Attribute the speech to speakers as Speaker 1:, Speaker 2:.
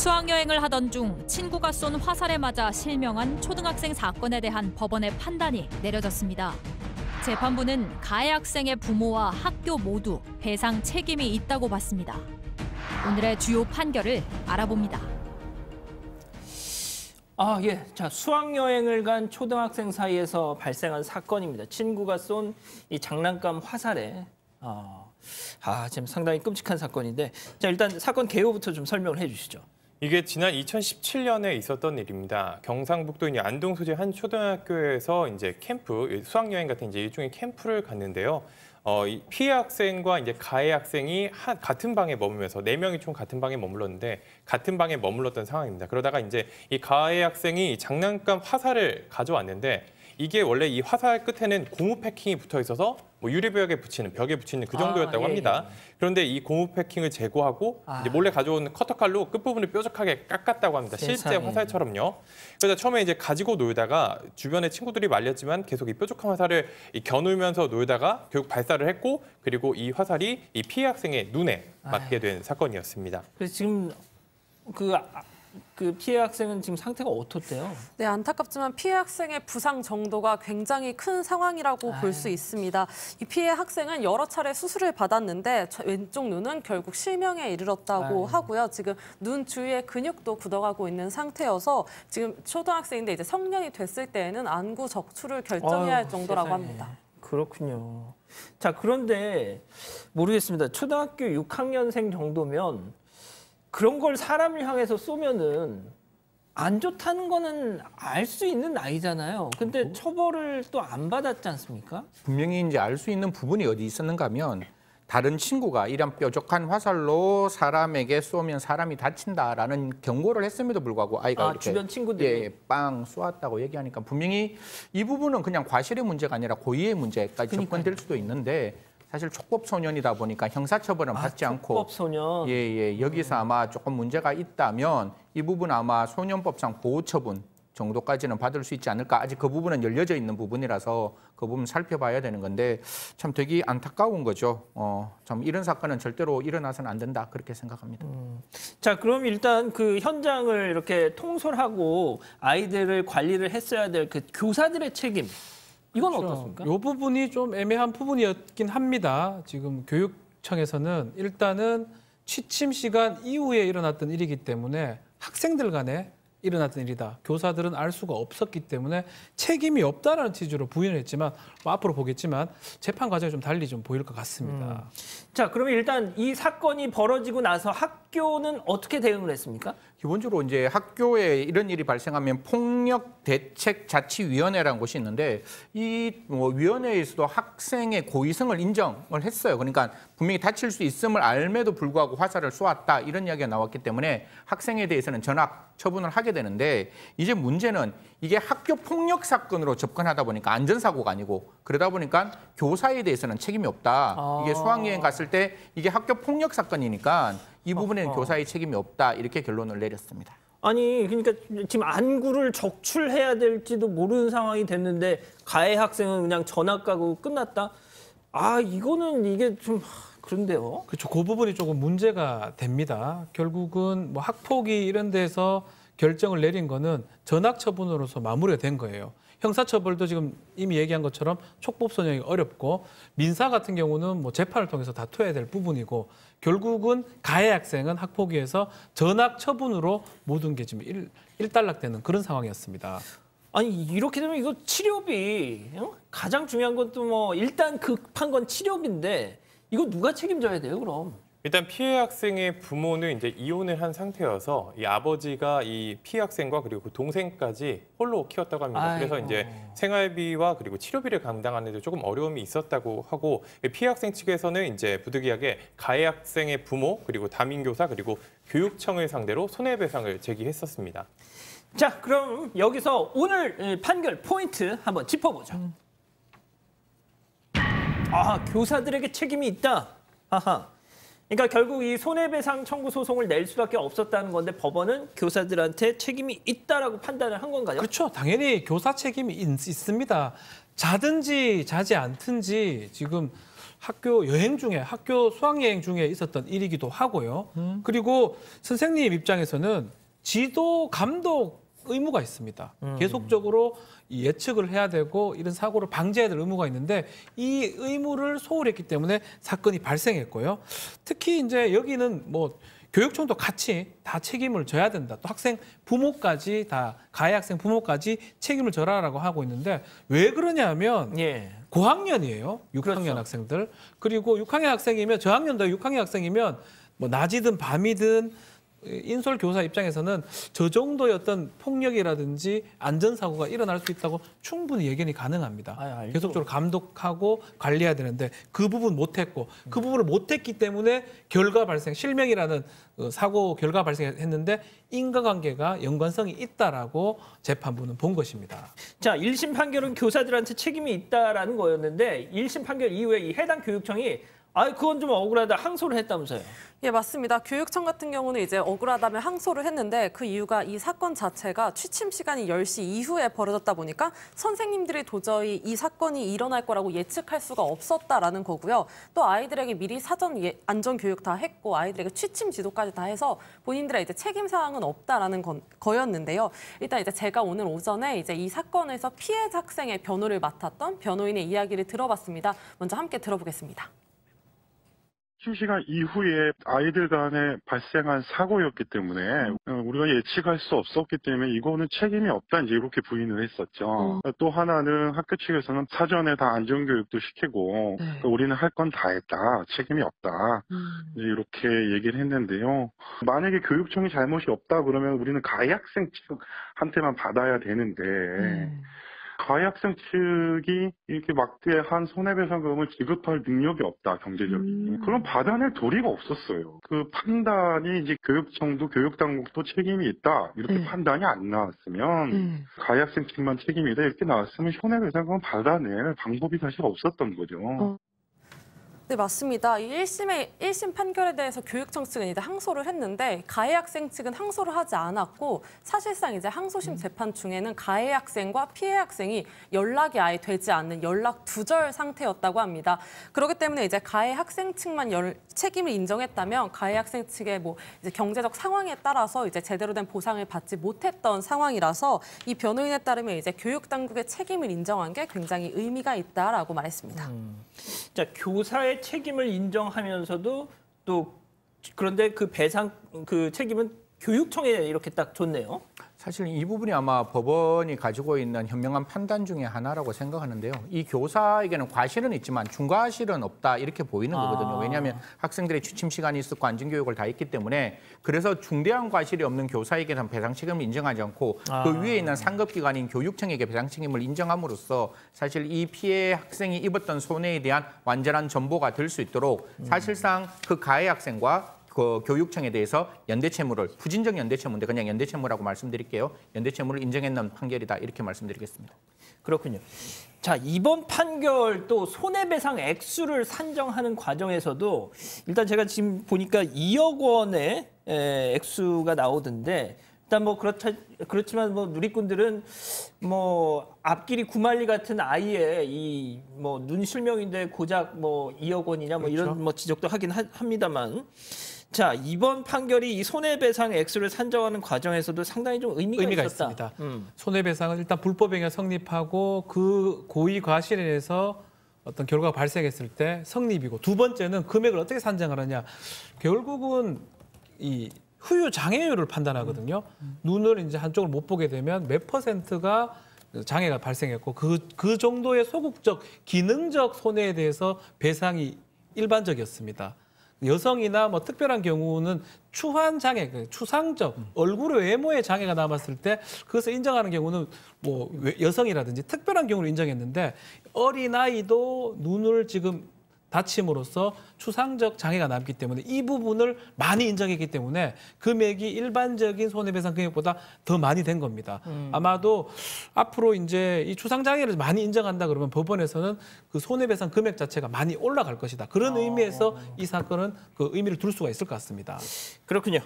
Speaker 1: 수학여행을 하던 중 친구가 쏜 화살에 맞아 실명한 초등학생 사건에 대한 법원의 판단이 내려졌습니다. 재판부는 가해 학생의 부모와 학교 모두 배상 책임이 있다고 봤습니다. 오늘의 주요 판결을 알아봅니다.
Speaker 2: 자, 수학여행을 간 초등학생 사이에서 발생한 사건입니다. 친구가 쏜 이 장난감 화살에 지금 상당히 끔찍한 사건인데, 자, 일단 사건 개요부터 좀 설명을 해주시죠.
Speaker 3: 이게 지난 2017년에 있었던 일입니다. 경상북도 안동 소재 한 초등학교에서 이제 캠프, 수학여행 같은 이제 일종의 캠프를 갔는데요. 이 피해 학생과 이제 가해 학생이 같은 방에 머물면서 4명이 총 같은 방에 머물렀는데 같은 방에 머물렀던 상황입니다. 그러다가 이제 이 가해 학생이 장난감 화살을 가져왔는데 이게 원래 이 화살 끝에는 고무 패킹이 붙어 있어서 뭐 유리벽에 붙이는, 벽에 붙이는 그 정도였다고 합니다. 그런데 이 고무 패킹을 제거하고 이제 몰래 가져온 커터칼로 끝부분을 뾰족하게 깎았다고 합니다. 실제 화살처럼요. 그래서 처음에 이제 가지고 놀다가 주변에 친구들이 말렸지만 계속 이 뾰족한 화살을 겨누면서 놀다가 결국 발사를 했고, 그리고 이 화살이 이 피해 학생의 눈에 맞게 된 사건이었습니다.
Speaker 2: 그래서 지금 그 피해 학생은 지금 상태가 어떻대요?
Speaker 4: 네, 안타깝지만 피해 학생의 부상 정도가 굉장히 큰 상황이라고 볼 수 있습니다. 이 피해 학생은 여러 차례 수술을 받았는데 왼쪽 눈은 결국 실명에 이르렀다고 하고요. 지금 눈 주위에 근육도 굳어가고 있는 상태여서 지금 초등학생인데 이제 성년이 됐을 때에는 안구 적출을 결정해야 할 정도라고 합니다.
Speaker 2: 그렇군요. 자, 그런데 모르겠습니다. 초등학교 6학년생 정도면 그런 걸 사람을 향해서 쏘면은 안 좋다는 거는 알 수 있는 나이잖아요. 근데 처벌을 또 안 받았지 않습니까?
Speaker 5: 분명히 이제 알 수 있는 부분이 어디 있었는가 하면 다른 친구가 이런 뾰족한 화살로 사람에게 쏘면 사람이 다친다라는 경고를 했음에도 불구하고 아이가 이렇게
Speaker 2: 주변 친구들이
Speaker 5: 빵 쏘았다고 얘기하니까 분명히 이 부분은 그냥 과실의 문제가 아니라 고의의 문제까지 접근될 수도 있는데 사실 촉법 소년이다 보니까 형사처벌은 받지 않고
Speaker 2: 촉법 소년.
Speaker 5: 여기서 아마 조금 문제가 있다면 이 부분 아마 소년법상 보호처분 정도까지는 받을 수 있지 않을까. 아직 그 부분은 열려져 있는 부분이라서 그 부분 살펴봐야 되는 건데 참 되게 안타까운 거죠. 참 이런 사건은 절대로 일어나서는 안 된다 그렇게 생각합니다.
Speaker 2: 자, 그럼 일단 그 현장을 이렇게 통솔하고 아이들을 관리를 했어야 될 그 교사들의 책임. 이건 어떻습니까?
Speaker 6: 이 부분이 좀 애매한 부분이었긴 합니다. 지금 교육청에서는 일단은 취침 시간 이후에 일어났던 일이기 때문에 학생들 간에 일어났던 일이다. 교사들은 알 수가 없었기 때문에 책임이 없다라는 취지로 부인을 했지만 뭐 앞으로 보겠지만 재판 과정이 좀 달리 좀 보일 것 같습니다.
Speaker 2: 자, 그러면 일단 이 사건이 벌어지고 나서 학교는 어떻게 대응을 했습니까?
Speaker 5: 기본적으로 이제 학교에 이런 일이 발생하면 폭력대책자치위원회라는 곳이 있는데 이 위원회에서도 학생의 고의성을 인정을 했어요. 그러니까 분명히 다칠 수 있음을 알매도 불구하고 화살을 쏘았다 이런 이야기가 나왔기 때문에 학생에 대해서는 전학 처분을 하게 되는데 이제 문제는 이게 학교 폭력 사건으로 접근하다 보니까 안전사고가 아니고 그러다 보니까 교사에 대해서는 책임이 없다. 이게 수학여행 갔을 때 이게 학교 폭력 사건이니까 이 부분에는 교사의 책임이 없다 이렇게 결론을 내렸습니다.
Speaker 2: 아니, 그러니까 지금 안구를 적출해야 될지도 모르는 상황이 됐는데 가해 학생은 그냥 전학 가고 끝났다? 이거는 이게 좀 그런데요.
Speaker 6: 그렇죠. 그 부분이 조금 문제가 됩니다. 결국은 뭐 학폭위 이런 데서 결정을 내린 거는 전학 처분으로서 마무리가 된 거예요. 형사처벌도 지금 이미 얘기한 것처럼 촉법소년이 어렵고 민사 같은 경우는 뭐 재판을 통해서 다투어야 될 부분이고 결국은 가해 학생은 학폭위에서 전학 처분으로 모든 게 지금 일단락되는 그런 상황이었습니다.
Speaker 2: 아니, 이렇게 되면 이거 치료비 가장 중요한 것도 뭐 일단 급한 건 치료비인데 이거 누가 책임져야 돼요, 그럼?
Speaker 3: 일단 피해 학생의 부모는 이제 이혼을 한 상태여서 이 아버지가 이 피해 학생과 그리고 그 동생까지 홀로 키웠다고 합니다. 그래서 이제 생활비와 그리고 치료비를 감당하는 데 조금 어려움이 있었다고 하고 피해 학생 측에서는 이제 부득이하게 가해 학생의 부모 그리고 담임교사 그리고 교육청을 상대로 손해배상을 제기했었습니다.
Speaker 2: 자, 그럼 여기서 오늘 판결 포인트 한번 짚어보죠. 교사들에게 책임이 있다. 그러니까 결국 이 손해배상 청구 소송을 낼 수밖에 없었다는 건데 법원은 교사들한테 책임이 있다라고 판단을 한 건가요?
Speaker 6: 그렇죠. 당연히 교사 책임이 있습니다. 자든지 자지 않든지 지금 학교 여행 중에 학교 수학여행 중에 있었던 일이기도 하고요. 그리고 선생님 입장에서는 지도 감독 의무가 있습니다. 계속적으로 예측을 해야 되고 이런 사고를 방지해야 될 의무가 있는데 이 의무를 소홀했기 때문에 사건이 발생했고요. 특히 이제 여기는 뭐 교육청도 같이 다 책임을 져야 된다. 또 학생 부모까지 다 가해 학생 부모까지 책임을 져라라고 하고 있는데 왜 그러냐면
Speaker 2: 예.
Speaker 6: 고학년이에요. 6학년
Speaker 2: 그렇죠.
Speaker 6: 학생들. 그리고 6학년 학생이면 저학년도 6학년 학생이면 뭐 낮이든 밤이든 인솔 교사 입장에서는 저 정도의 어떤 폭력이라든지 안전사고가 일어날 수 있다고 충분히 예견이 가능합니다.
Speaker 2: 알죠.
Speaker 6: 계속적으로 감독하고 관리해야 되는데 그 부분 못했고 그 부분을 못했기 때문에 결과 발생, 실명이라는 사고 결과 발생했는데 인과관계가 연관성이 있다라고 재판부는 본 것입니다.
Speaker 2: 자, 1심 판결은 교사들한테 책임이 있다라는 거였는데 1심 판결 이후에 이 해당 교육청이 그건 좀 억울하다 항소를 했다면서요.
Speaker 4: 예, 맞습니다. 교육청 같은 경우는 이제 억울하다며 항소를 했는데 그 이유가 이 사건 자체가 취침 시간이 10시 이후에 벌어졌다 보니까 선생님들이 도저히 이 사건이 일어날 거라고 예측할 수가 없었다라는 거고요. 또 아이들에게 미리 사전 안전교육 다 했고 아이들에게 취침 지도까지 다 해서 본인들의 이제 책임 사항은 없다라는 거였는데요. 일단 이제 제가 오늘 오전에 이제 이 사건에서 피해자 학생의 변호를 맡았던 변호인의 이야기를 들어봤습니다. 먼저 함께 들어보겠습니다.
Speaker 7: 시간 이후에 아이들 간에 발생한 사고였기 때문에 우리가 예측할 수 없었기 때문에 이거는 책임이 없다 이제 이렇게 부인을 했었죠. 또 하나는 학교 측에서는 사전에 다 안전교육도 시키고 우리는 할 건 다 했다. 책임이 없다. 이제 이렇게 얘기를 했는데요. 만약에 교육청이 잘못이 없다 그러면 우리는 가해 학생 측한테만 받아야 되는데 가해 학생 측이 이렇게 막대한 손해배상금을 지급할 능력이 없다, 경제적인. 그럼 받아낼 도리가 없었어요. 그 판단이 이제 교육청도 교육당국도 책임이 있다, 이렇게 판단이 안 나왔으면 가해 학생 측만 책임이다, 이렇게 나왔으면 손해배상금을 받아낼 방법이 사실 없었던 거죠.
Speaker 4: 네, 맞습니다. 이 1심 판결에 대해서 교육청 측은 이제 항소를 했는데 가해 학생 측은 항소를 하지 않았고 사실상 이제 항소심 재판 중에는 가해 학생과 피해 학생이 연락이 아예 되지 않는 연락 두절 상태였다고 합니다. 그렇기 때문에 이제 가해 학생 측만 책임을 인정했다면 가해 학생 측의 뭐 이제 경제적 상황에 따라서 이제 제대로 된 보상을 받지 못했던 상황이라서 이 변호인에 따르면 이제 교육 당국의 책임을 인정한 게 굉장히 의미가 있다라고 말했습니다.
Speaker 2: 자, 교사의 책임을 인정하면서도 또 그런데 그 배상 그 책임은 교육청에 이렇게 딱 줬네요.
Speaker 5: 사실 이 부분이 아마 법원이 가지고 있는 현명한 판단 중에 하나라고 생각하는데요. 이 교사에게는 과실은 있지만 중과실은 없다 이렇게 보이는 거거든요. 왜냐하면 학생들의 취침 시간이 있었고 안전교육을 다 했기 때문에 그래서 중대한 과실이 없는 교사에게는 배상 책임을 인정하지 않고 그 위에 있는 상급기관인 교육청에게 배상 책임을 인정함으로써 사실 이 피해 학생이 입었던 손해에 대한 완전한 전보가 될 수 있도록 사실상 그 가해 학생과 그 교육청에 대해서 연대채무를 부진적 연대채무인데 그냥 연대채무라고 말씀드릴게요. 연대채무를 인정했는 판결이다 이렇게 말씀드리겠습니다.
Speaker 2: 그렇군요. 자, 이번 판결 또 손해배상 액수를 산정하는 과정에서도 일단 제가 지금 보니까 2억 원의 액수가 나오던데 일단 뭐 그렇지만 뭐 누리꾼들은 뭐 앞길이 구말리 같은 아이의 이 뭐 눈 실명인데 고작 뭐 2억 원이냐 뭐 이런 뭐 지적도 하긴 합니다만. 자, 이번 판결이 이 손해배상 액수를 산정하는 과정에서도 상당히 좀 의미가 있었다.
Speaker 6: 있습니다. 손해배상은 일단 불법행위가 성립하고 그 고의 과실에 대해서 어떤 결과가 발생했을 때 성립이고 두 번째는 금액을 어떻게 산정하느냐. 결국은 이 후유 장애율을 판단하거든요. 눈을 이제 한쪽을 못 보게 되면 몇 %가 장애가 발생했고 그 정도의 소극적 기능적 손해에 대해서 배상이 일반적이었습니다. 여성이나 뭐 특별한 경우는 추한 장애, 추상적 얼굴의 외모의 장애가 남았을 때 그것을 인정하는 경우는 뭐 여성이라든지 특별한 경우를 인정했는데 어린아이도 눈을 지금 다침으로써 추상적 장애가 남기 때문에 이 부분을 많이 인정했기 때문에 금액이 일반적인 손해배상 금액보다 더 많이 된 겁니다. 아마도 앞으로 이제 이 추상 장애를 많이 인정한다 그러면 법원에서는 그 손해배상 금액 자체가 많이 올라갈 것이다. 그런 의미에서 이 사건은 그 의미를 둘 수가 있을 것 같습니다.
Speaker 2: 그렇군요.